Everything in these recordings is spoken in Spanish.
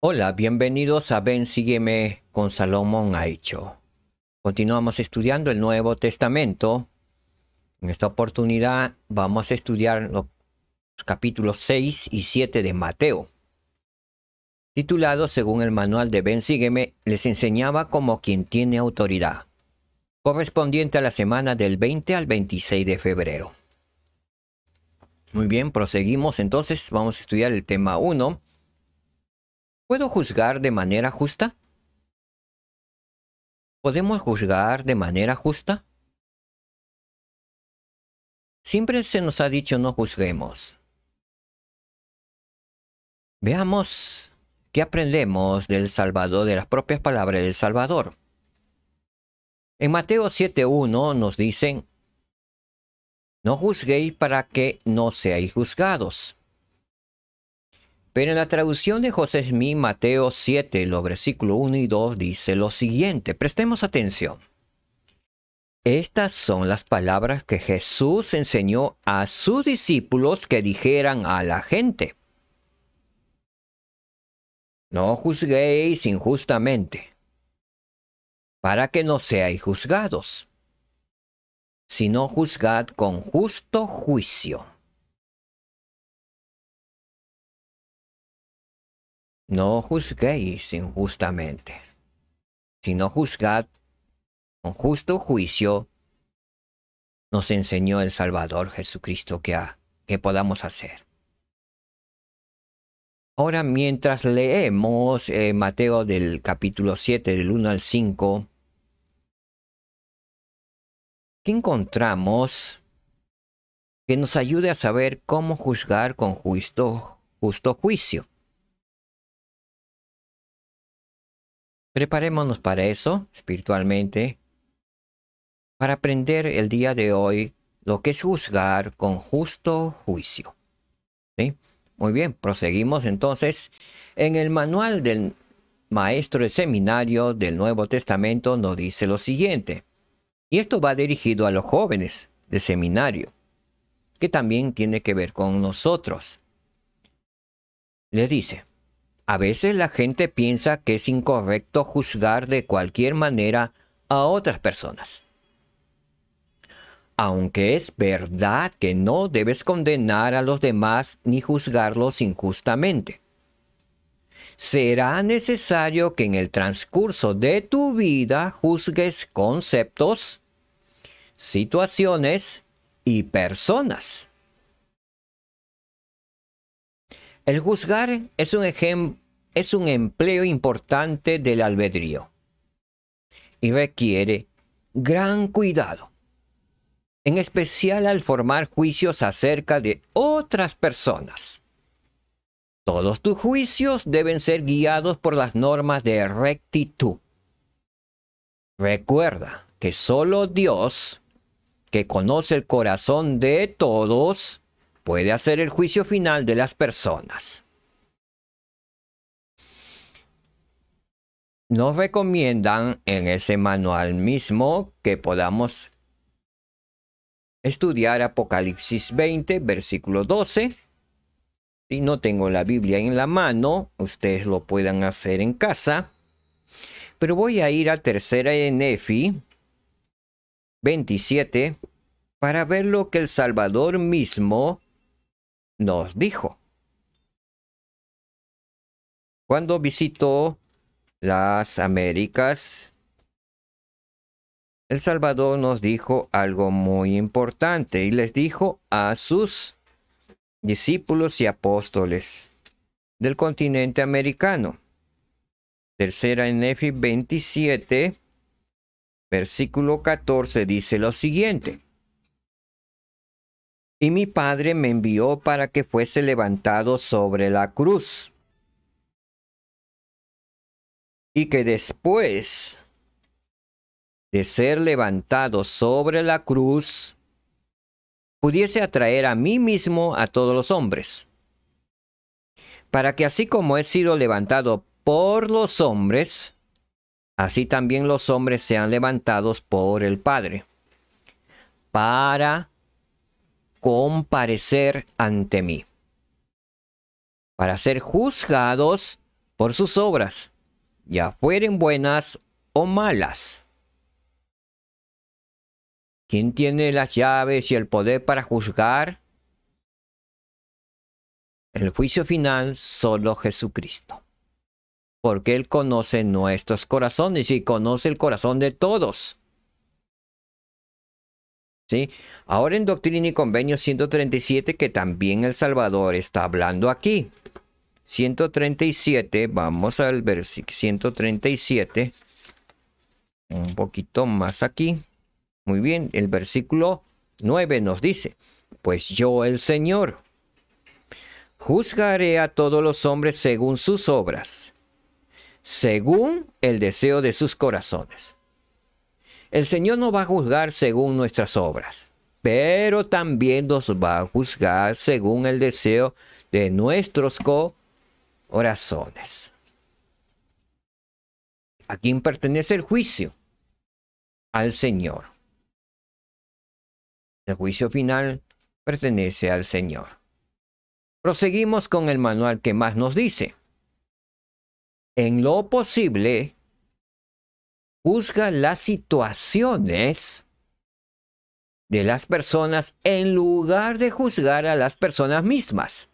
Hola, bienvenidos a Ven, sígueme con Salomón Aicho. Continuamos estudiando el Nuevo Testamento. En esta oportunidad vamos a estudiar los capítulos 6 y 7 de Mateo. Titulado, según el manual de Ven, sígueme, les enseñaba como quien tiene autoridad, correspondiente a la semana del 20 al 26 de febrero. Muy bien, proseguimos entonces. Vamos a estudiar el tema 1. ¿Puedo juzgar de manera justa? ¿Podemos juzgar de manera justa? Siempre se nos ha dicho no juzguemos. Veamos qué aprendemos del Salvador, de las propias palabras del Salvador. En Mateo 7:1 nos dicen, no juzguéis para que no seáis juzgados. Pero en la traducción de José Smith, Mateo 7, los versículos 1 y 2 dice lo siguiente, prestemos atención. Estas son las palabras que Jesús enseñó a sus discípulos que dijeran a la gente. No juzguéis injustamente, para que no seáis juzgados, sino juzgad con justo juicio. No juzguéis injustamente, sino juzgad con justo juicio, nos enseñó el Salvador Jesucristo que podamos hacer. Ahora, mientras leemos Mateo del capítulo 7, del 1 al 5, ¿qué encontramos que nos ayude a saber cómo juzgar con justo juicio? Preparémonos para eso, espiritualmente, para aprender el día de hoy lo que es juzgar con justo juicio. ¿Sí? Muy bien, proseguimos entonces. En el manual del maestro de seminario del Nuevo Testamento nos dice lo siguiente, y esto va dirigido a los jóvenes de seminario, que también tiene que ver con nosotros. Les dice, a veces la gente piensa que es incorrecto juzgar de cualquier manera a otras personas. Aunque es verdad que no debes condenar a los demás ni juzgarlos injustamente. Será necesario que en el transcurso de tu vida juzgues conceptos, situaciones y personas. El juzgar es un empleo importante del albedrío y requiere gran cuidado, en especial al formar juicios acerca de otras personas. Todos tus juicios deben ser guiados por las normas de rectitud. Recuerda que solo Dios, que conoce el corazón de todos, puede hacer el juicio final de las personas. Nos recomiendan en ese manual mismo que podamos estudiar Apocalipsis 20, versículo 12. Si no tengo la Biblia en la mano, ustedes lo puedan hacer en casa. Pero voy a ir a Tercera de Nefi 27 para ver lo que el Salvador mismo nos dijo. Cuando visitó las Américas, el Salvador nos dijo algo muy importante y les dijo a sus discípulos y apóstoles del continente americano. Tercera de Nefi 27, versículo 14 dice lo siguiente. Y mi Padre me envió para que fuese levantado sobre la cruz, y que después de ser levantado sobre la cruz, pudiese atraer a mí mismo a todos los hombres, para que así como he sido levantado por los hombres, así también los hombres sean levantados por el Padre, para comparecer ante mí, para ser juzgados por sus obras, ya fueren buenas o malas. ¿Quién tiene las llaves y el poder para juzgar? El juicio final, solo Jesucristo. Porque Él conoce nuestros corazones y conoce el corazón de todos. ¿Sí? Ahora en Doctrina y Convenio 137, que también el Salvador está hablando aquí. 137, vamos al versículo 137. Un poquito más aquí. Muy bien, el versículo 9 nos dice: pues yo, el Señor, juzgaré a todos los hombres según sus obras, según el deseo de sus corazones. El Señor nos va a juzgar según nuestras obras, pero también nos va a juzgar según el deseo de nuestros corazones. ¿A quién pertenece el juicio? Al Señor. El juicio final pertenece al Señor. Proseguimos con el manual que más nos dice: en lo posible, juzga las situaciones de las personas en lugar de juzgar a las personas mismas.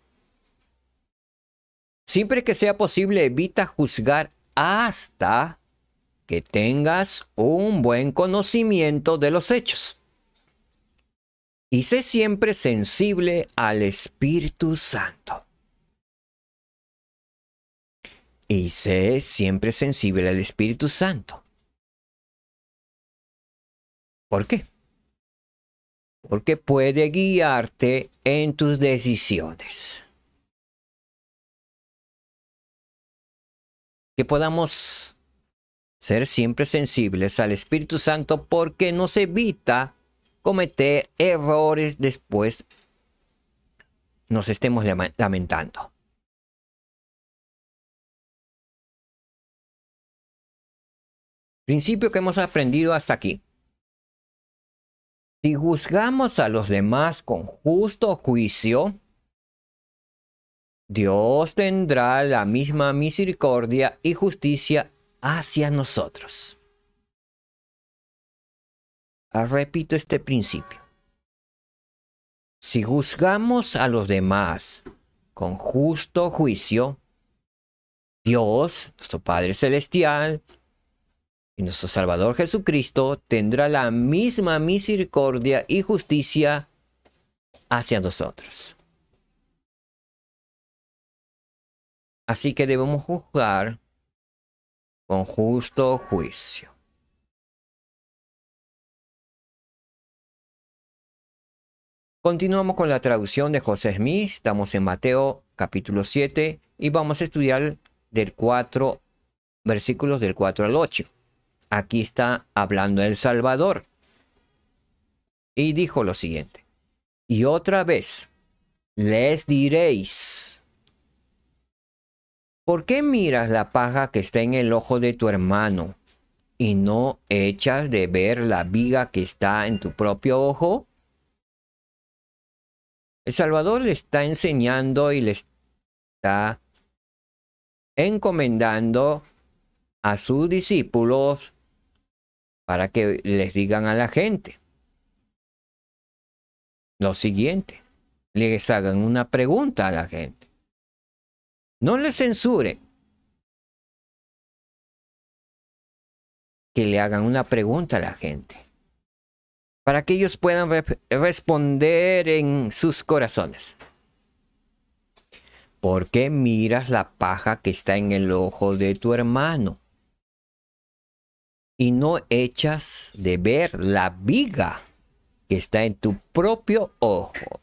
Siempre que sea posible, evita juzgar hasta que tengas un buen conocimiento de los hechos. Y sé siempre sensible al Espíritu Santo. Y sé siempre sensible al Espíritu Santo. ¿Por qué? Porque puede guiarte en tus decisiones. Que podamos ser siempre sensibles al Espíritu Santo, porque nos evita cometer errores después nos estemos lamentando. Principio que hemos aprendido hasta aquí. Si juzgamos a los demás con justo juicio, Dios tendrá la misma misericordia y justicia hacia nosotros. Repito este principio. Si juzgamos a los demás con justo juicio, Dios, nuestro Padre Celestial, y nuestro Salvador Jesucristo tendrá la misma misericordia y justicia hacia nosotros. Así que debemos juzgar con justo juicio. Continuamos con la traducción de José Smith. Estamos en Mateo capítulo 7 y vamos a estudiar versículos del 4 al 8. Aquí está hablando el Salvador. Y dijo lo siguiente: y otra vez les diréis: ¿por qué miras la paja que está en el ojo de tu hermano y no echas de ver la viga que está en tu propio ojo? El Salvador le está enseñando y le está encomendando a sus discípulos para que les digan a la gente lo siguiente. Les hagan una pregunta a la gente. No les censuren. Que le hagan una pregunta a la gente, para que ellos puedan responder en sus corazones. ¿Por qué miras la paja que está en el ojo de tu hermano y no echas de ver la viga que está en tu propio ojo?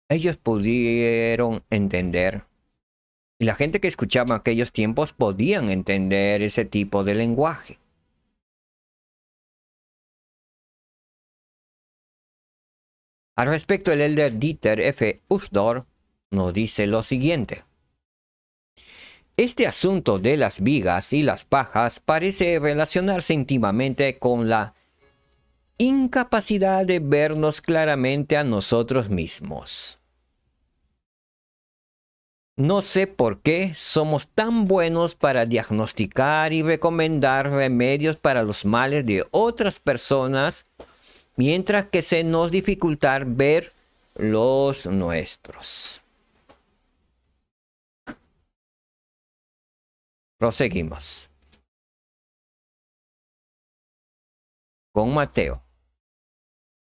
Ellos pudieron entender, y la gente que escuchaba en aquellos tiempos podían entender ese tipo de lenguaje. Al respecto, el elder Dieter F. Uchtdorf nos dice lo siguiente: este asunto de las vigas y las pajas parece relacionarse íntimamente con la incapacidad de vernos claramente a nosotros mismos. No sé por qué somos tan buenos para diagnosticar y recomendar remedios para los males de otras personas, mientras que se nos dificulta ver los nuestros. Proseguimos con Mateo,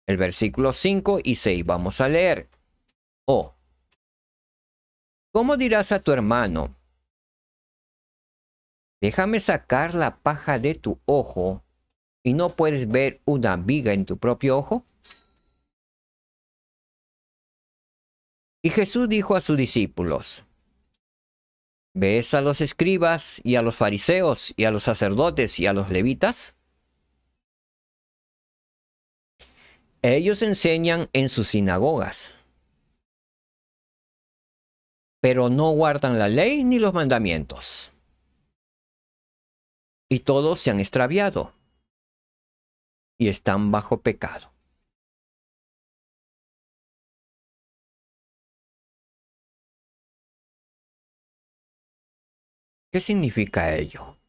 el versículo 5 y 6. Vamos a leer. Oh, ¿cómo dirás a tu hermano: déjame sacar la paja de tu ojo, y no puedes ver una viga en tu propio ojo? Y Jesús dijo a sus discípulos: ¿ves a los escribas y a los fariseos y a los sacerdotes y a los levitas? Ellos enseñan en sus sinagogas, pero no guardan la ley ni los mandamientos. Y todos se han extraviado y están bajo pecado. ¿Qué significa ello?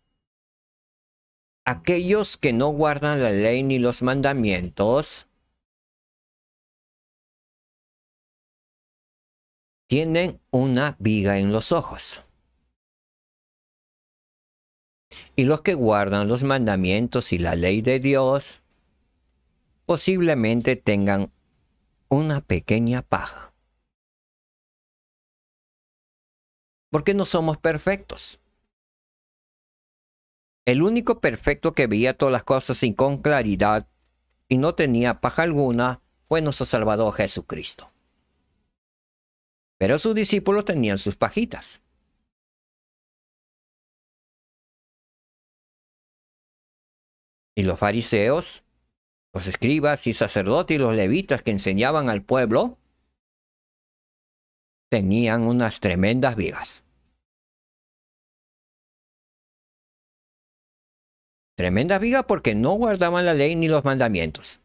Aquellos que no guardan la ley ni los mandamientos tienen una viga en los ojos. Y los que guardan los mandamientos y la ley de Dios posiblemente tengan una pequeña paja. Porque no somos perfectos. El único perfecto que veía todas las cosas sin con claridad y no tenía paja alguna fue nuestro Salvador Jesucristo. Pero sus discípulos tenían sus pajitas. Y los fariseos, los escribas y sacerdotes y los levitas que enseñaban al pueblo tenían unas tremendas vigas. Tremendas vigas porque no guardaban la ley ni los mandamientos.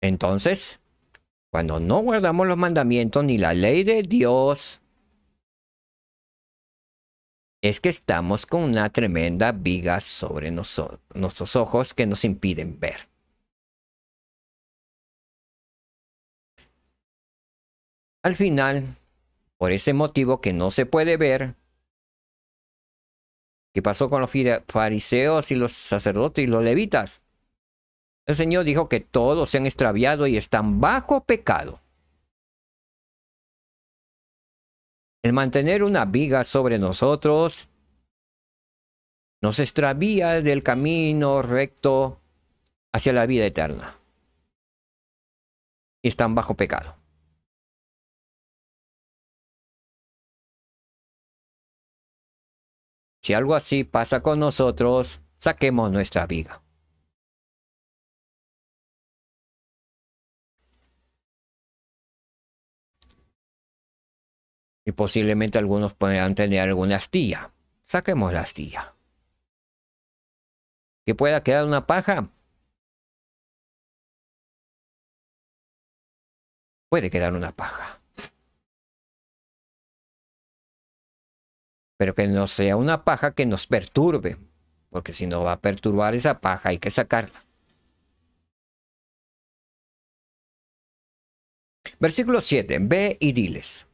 Entonces, cuando no guardamos los mandamientos ni la ley de Dios, es que estamos con una tremenda viga sobre nuestros ojos que nos impiden ver. Al final, por ese motivo que no se puede ver, ¿qué pasó con los fariseos y los sacerdotes y los levitas? El Señor dijo que todos se han extraviado y están bajo pecado. El mantener una viga sobre nosotros nos extravía del camino recto hacia la vida eterna. Y están bajo pecado. Si algo así pasa con nosotros, saquemos nuestra viga. Y posiblemente algunos puedan tener alguna astilla. Saquemos la astilla. Que pueda quedar una paja. Puede quedar una paja. Pero que no sea una paja que nos perturbe. Porque si no va a perturbar esa paja, hay que sacarla. Versículo 7. Ve y diles: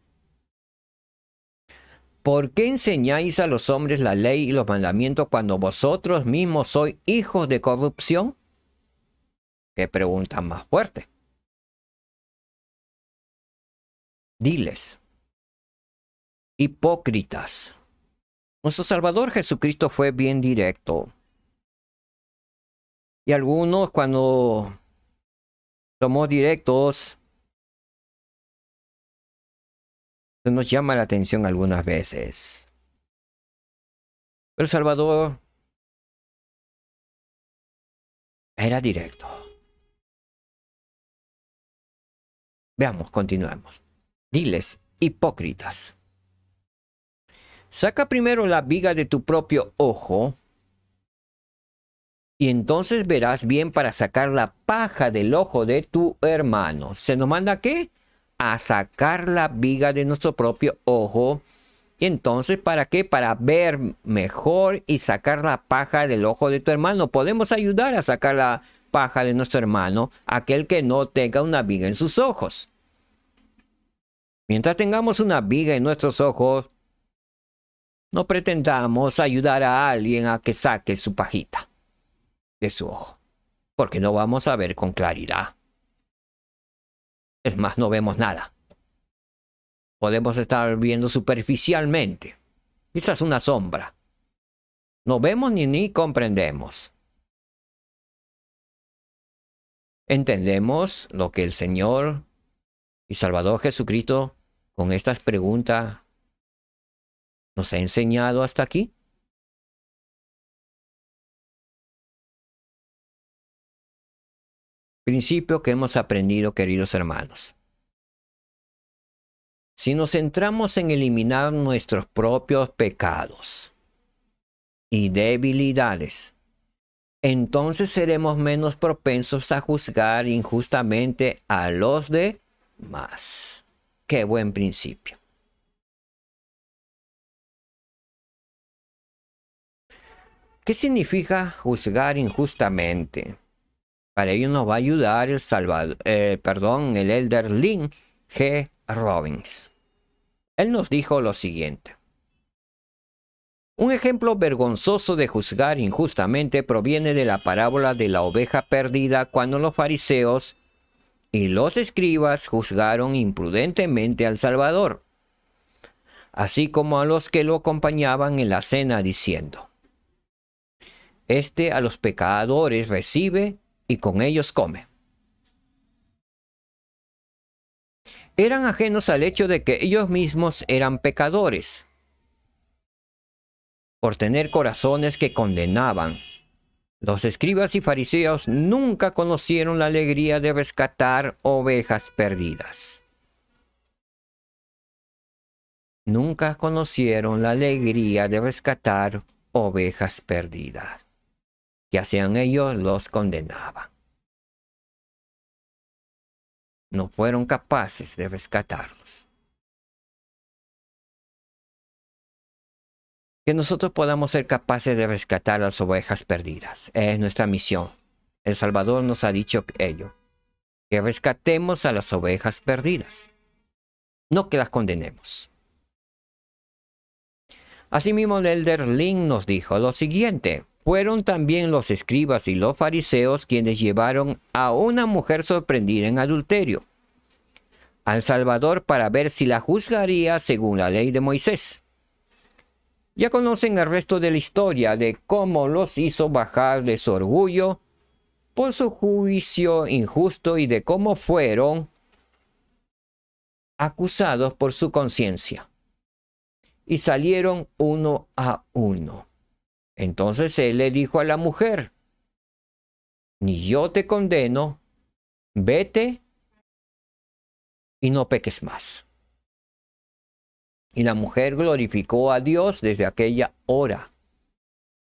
¿por qué enseñáis a los hombres la ley y los mandamientos cuando vosotros mismos sois hijos de corrupción? ¿Qué pregunta más fuerte? Diles: hipócritas. Nuestro Salvador Jesucristo fue bien directo. Y algunos, cuando somos directos, se nos llama la atención algunas veces. Pero el Salvador era directo. Veamos, continuemos. Diles: hipócritas. Saca primero la viga de tu propio ojo, y entonces verás bien para sacar la paja del ojo de tu hermano. ¿Se nos manda qué? a sacar la viga de nuestro propio ojo. Y entonces, ¿para qué? Para ver mejor y sacar la paja del ojo de tu hermano. Podemos ayudar a sacar la paja de nuestro hermano, aquel que no tenga una viga en sus ojos. Mientras tengamos una viga en nuestros ojos, no pretendamos ayudar a alguien a que saque su pajita de su ojo, porque no vamos a ver con claridad. Es más, no vemos nada. Podemos estar viendo superficialmente, quizás una sombra. No vemos ni comprendemos. ¿Entendemos lo que el Señor y Salvador Jesucristo con estas preguntas nos ha enseñado hasta aquí? Principio que hemos aprendido, queridos hermanos. Si nos centramos en eliminar nuestros propios pecados y debilidades, entonces seremos menos propensos a juzgar injustamente a los demás. ¡Qué buen principio! ¿Qué significa juzgar injustamente? Para ello nos va a ayudar el elder Lynn G. Robbins. Él nos dijo lo siguiente. Un ejemplo vergonzoso de juzgar injustamente proviene de la parábola de la oveja perdida, cuando los fariseos y los escribas juzgaron imprudentemente al Salvador, así como a los que lo acompañaban en la cena, diciendo: Este a los pecadores recibe y con ellos come. Eran ajenos al hecho de que ellos mismos eran pecadores, por tener corazones que condenaban. Los escribas y fariseos nunca conocieron la alegría de rescatar ovejas perdidas. Nunca conocieron la alegría de rescatar ovejas perdidas. Que hacían ellos, los condenaban. No fueron capaces de rescatarlos. Que nosotros podamos ser capaces de rescatar las ovejas perdidas. Es nuestra misión. El Salvador nos ha dicho ello. Que rescatemos a las ovejas perdidas. No que las condenemos. Asimismo, el elder Lynn nos dijo lo siguiente. Fueron también los escribas y los fariseos quienes llevaron a una mujer sorprendida en adulterio al Salvador para ver si la juzgaría según la ley de Moisés. Ya conocen el resto de la historia de cómo los hizo bajar de su orgullo por su juicio injusto y de cómo fueron acusados por su conciencia. Y salieron uno a uno. Entonces él le dijo a la mujer: Ni yo te condeno, vete y no peques más. Y la mujer glorificó a Dios desde aquella hora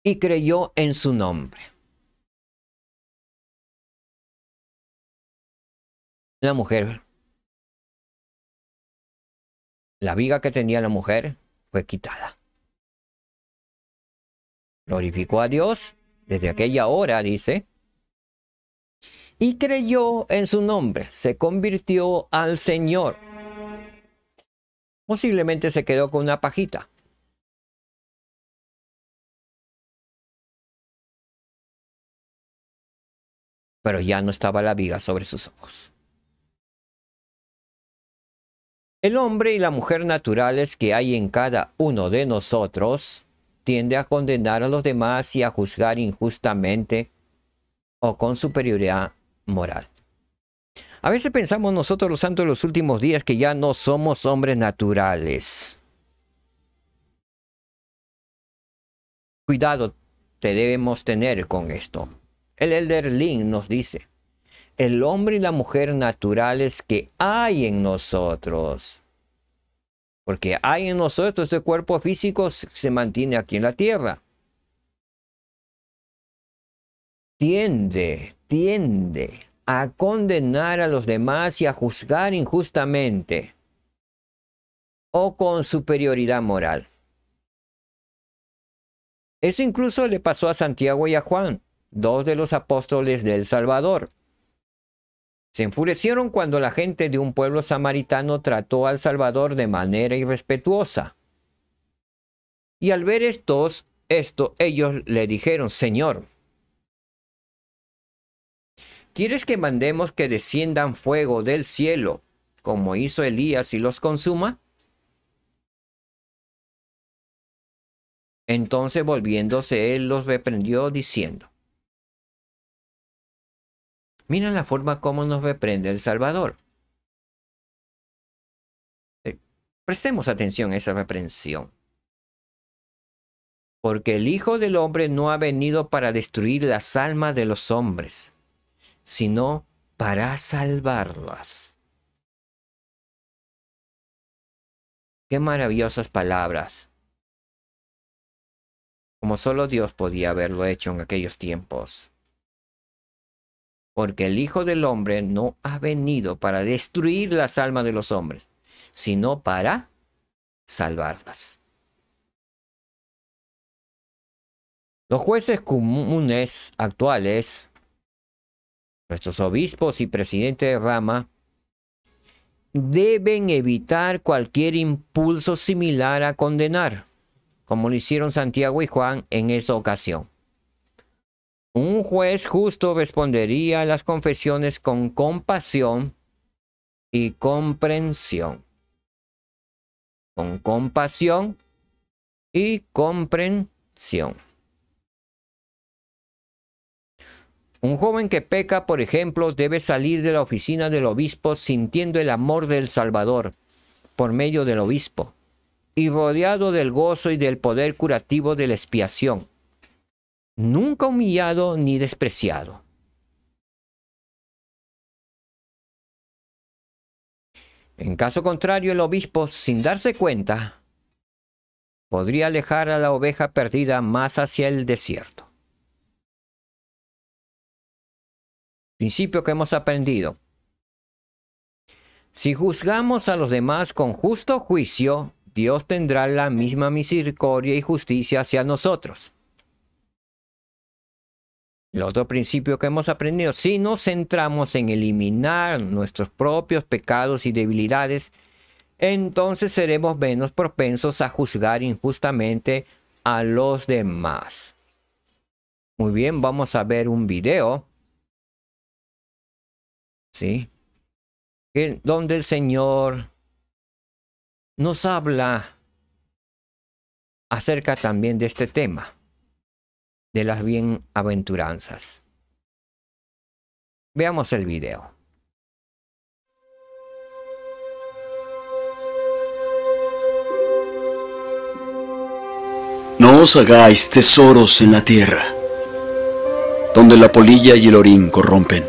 y creyó en su nombre. La mujer, la viga que tenía la mujer fue quitada. Glorificó a Dios desde aquella hora, dice, y creyó en su nombre, se convirtió al Señor. Posiblemente se quedó con una pajita. Pero ya no estaba la viga sobre sus ojos. El hombre y la mujer naturales que hay en cada uno de nosotros tiende a condenar a los demás y a juzgar injustamente o con superioridad moral. A veces pensamos nosotros los santos de los últimos días que ya no somos hombres naturales. Cuidado debemos tener con esto. El elder Lynn nos dice: el hombre y la mujer naturales que hay en nosotros. Porque hay en nosotros, este cuerpo físico se mantiene aquí en la tierra. Tiende a condenar a los demás y a juzgar injustamente o con superioridad moral. Eso incluso le pasó a Santiago y a Juan, dos de los apóstoles del Salvador. Se enfurecieron cuando la gente de un pueblo samaritano trató al Salvador de manera irrespetuosa. Y al ver esto, ellos le dijeron: Señor, ¿quieres que mandemos que desciendan fuego del cielo, como hizo Elías, y los consuma? Entonces, volviéndose, él los reprendió diciendo: mira la forma como nos reprende el Salvador. Prestemos atención a esa reprensión. Porque el Hijo del Hombre no ha venido para destruir las almas de los hombres, sino para salvarlas. Qué maravillosas palabras. Como solo Dios podía haberlo hecho en aquellos tiempos. Porque el Hijo del Hombre no ha venido para destruir las almas de los hombres, sino para salvarlas. Los jueces comunes actuales, nuestros obispos y presidentes de rama, deben evitar cualquier impulso similar a condenar, como lo hicieron Santiago y Juan en esa ocasión. Un juez justo respondería a las confesiones con compasión y comprensión. Con compasión y comprensión. Un joven que peca, por ejemplo, debe salir de la oficina del obispo sintiendo el amor del Salvador por medio del obispo y rodeado del gozo y del poder curativo de la expiación, nunca humillado ni despreciado. En caso contrario, el obispo, sin darse cuenta, podría alejar a la oveja perdida más hacia el desierto. Principio que hemos aprendido. Si juzgamos a los demás con justo juicio, Dios tendrá la misma misericordia y justicia hacia nosotros. El otro principio que hemos aprendido: si nos centramos en eliminar nuestros propios pecados y debilidades, entonces seremos menos propensos a juzgar injustamente a los demás. Muy bien, vamos a ver un video, ¿sí?, donde el Señor nos habla acerca también de este tema, de las bienaventuranzas. Veamos el video. No os hagáis tesoros en la tierra, donde la polilla y el orín corrompen,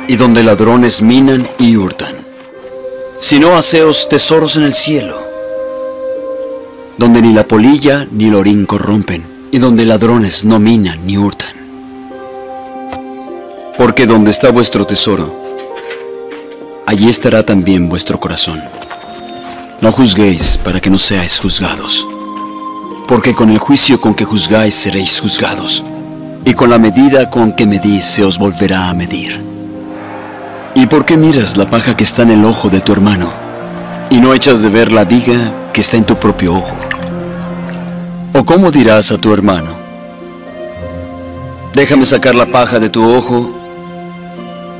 y donde ladrones minan y hurtan, sino haceos tesoros en el cielo, donde ni la polilla ni el orín corrompen, y donde ladrones no minan ni hurtan. Porque donde está vuestro tesoro, allí estará también vuestro corazón. No juzguéis para que no seáis juzgados, porque con el juicio con que juzgáis seréis juzgados, y con la medida con que medís se os volverá a medir. ¿Y por qué miras la paja que está en el ojo de tu hermano, y no echas de ver la viga que está en tu propio ojo? ¿O cómo dirás a tu hermano: déjame sacar la paja de tu ojo,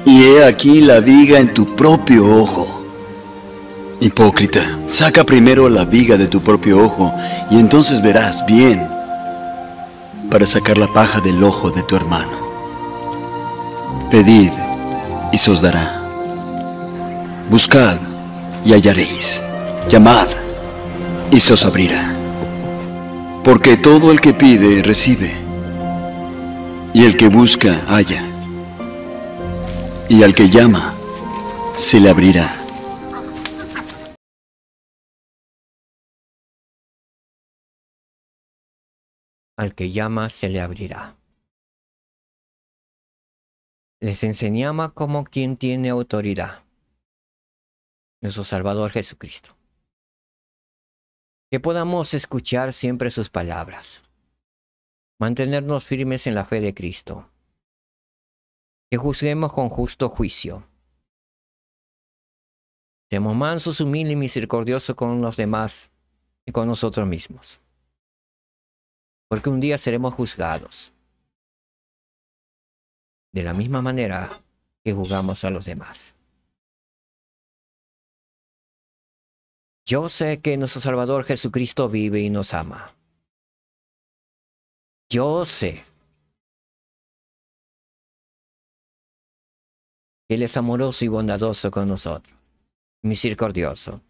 y he aquí la viga en tu propio ojo? Hipócrita, saca primero la viga de tu propio ojo, y entonces verás bien para sacar la paja del ojo de tu hermano. Pedid, y se os dará. Buscad, y hallaréis. Llamad, y se os abrirá. Porque todo el que pide, recibe, y el que busca, halla, y al que llama, se le abrirá. Al que llama se le abrirá. Les enseñamos como quien tiene autoridad, nuestro Salvador Jesucristo. Que podamos escuchar siempre sus palabras, mantenernos firmes en la fe de Cristo, que juzguemos con justo juicio. Seamos mansos, humildes y misericordiosos con los demás y con nosotros mismos, porque un día seremos juzgados de la misma manera que juzgamos a los demás. Yo sé que nuestro Salvador Jesucristo vive y nos ama. Yo sé que Él es amoroso y bondadoso con nosotros, misericordioso.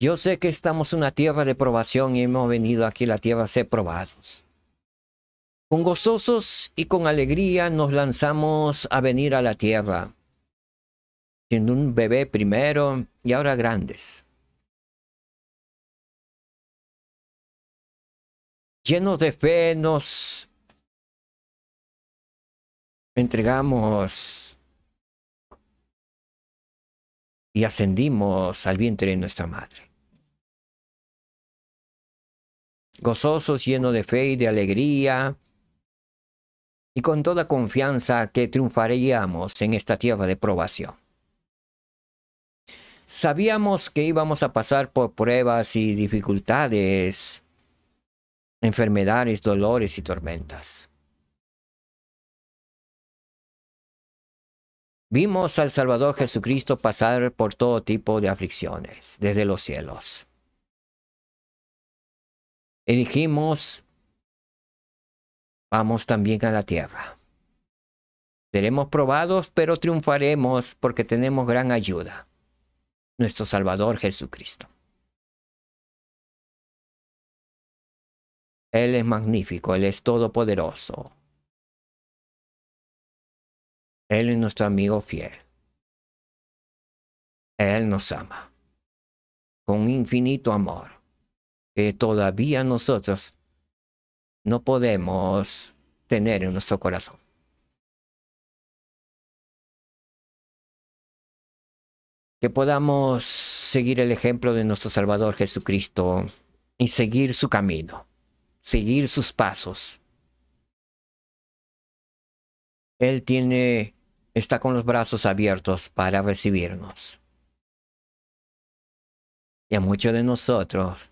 Yo sé que estamos en una tierra de probación y hemos venido aquí a la tierra a ser probados. Con gozosos y con alegría nos lanzamos a venir a la tierra, siendo un bebé primero y ahora grandes. Llenos de fe nos entregamos y ascendimos al vientre de nuestra madre. Gozosos, llenos de fe y de alegría, y con toda confianza que triunfaríamos en esta tierra de probación. Sabíamos que íbamos a pasar por pruebas y dificultades, enfermedades, dolores y tormentas. Vimos al Salvador Jesucristo pasar por todo tipo de aflicciones desde los cielos. Y dijimos, vamos también a la tierra. Seremos probados, pero triunfaremos porque tenemos gran ayuda, nuestro Salvador Jesucristo. Él es magnífico, Él es todopoderoso. Él es nuestro amigo fiel. Él nos ama con infinito amor que todavía nosotros no podemos tener en nuestro corazón. Que podamos seguir el ejemplo de nuestro Salvador Jesucristo y seguir su camino, seguir sus pasos. Él está con los brazos abiertos para recibirnos. Y a muchos de nosotros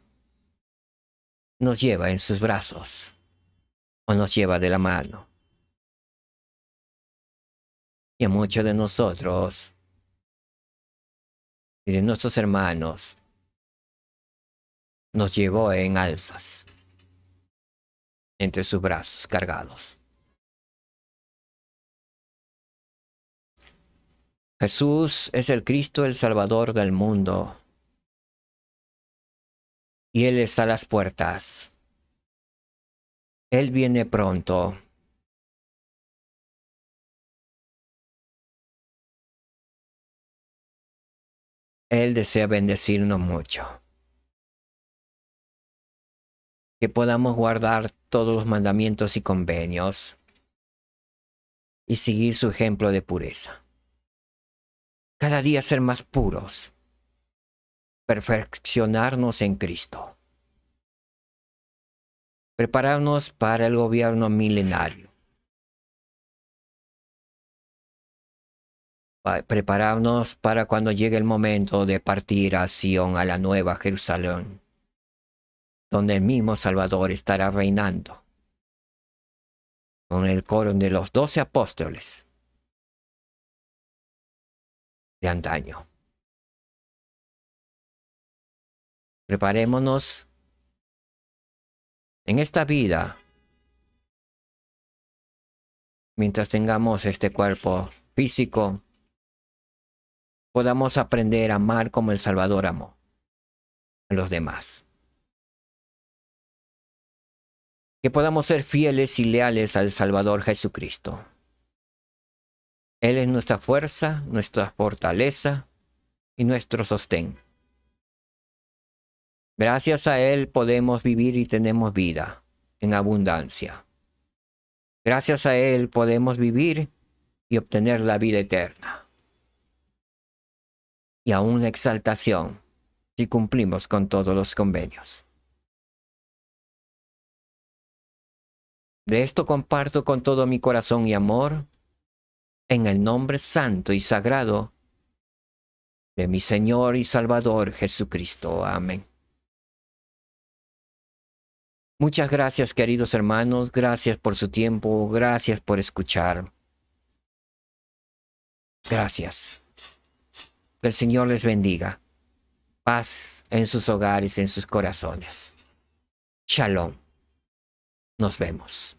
nos lleva en sus brazos o nos lleva de la mano. Y a muchos de nosotros y de nuestros hermanos nos llevó en alzas entre sus brazos cargados. Jesús es el Cristo, el Salvador del mundo. Y Él está a las puertas. Él viene pronto. Él desea bendecirnos mucho. Que podamos guardar todos los mandamientos y convenios y seguir su ejemplo de pureza. Cada día ser más puros. Perfeccionarnos en Cristo. Prepararnos para el gobierno milenario. Prepararnos para cuando llegue el momento de partir a Sion, a la nueva Jerusalén, donde el mismo Salvador estará reinando, con el coro de los 12 apóstoles de antaño. Preparémonos en esta vida, mientras tengamos este cuerpo físico, podamos aprender a amar como el Salvador amó a los demás. Que podamos ser fieles y leales al Salvador Jesucristo. Él es nuestra fuerza, nuestra fortaleza y nuestro sostén. Gracias a Él podemos vivir y tenemos vida en abundancia. Gracias a Él podemos vivir y obtener la vida eterna. Y aún la exaltación si cumplimos con todos los convenios. De esto comparto con todo mi corazón y amor, en el nombre santo y sagrado de mi Señor y Salvador Jesucristo. Amén. Muchas gracias, queridos hermanos. Gracias por su tiempo. Gracias por escuchar. Gracias. Que el Señor les bendiga. Paz en sus hogares, en sus corazones. Shalom. Nos vemos.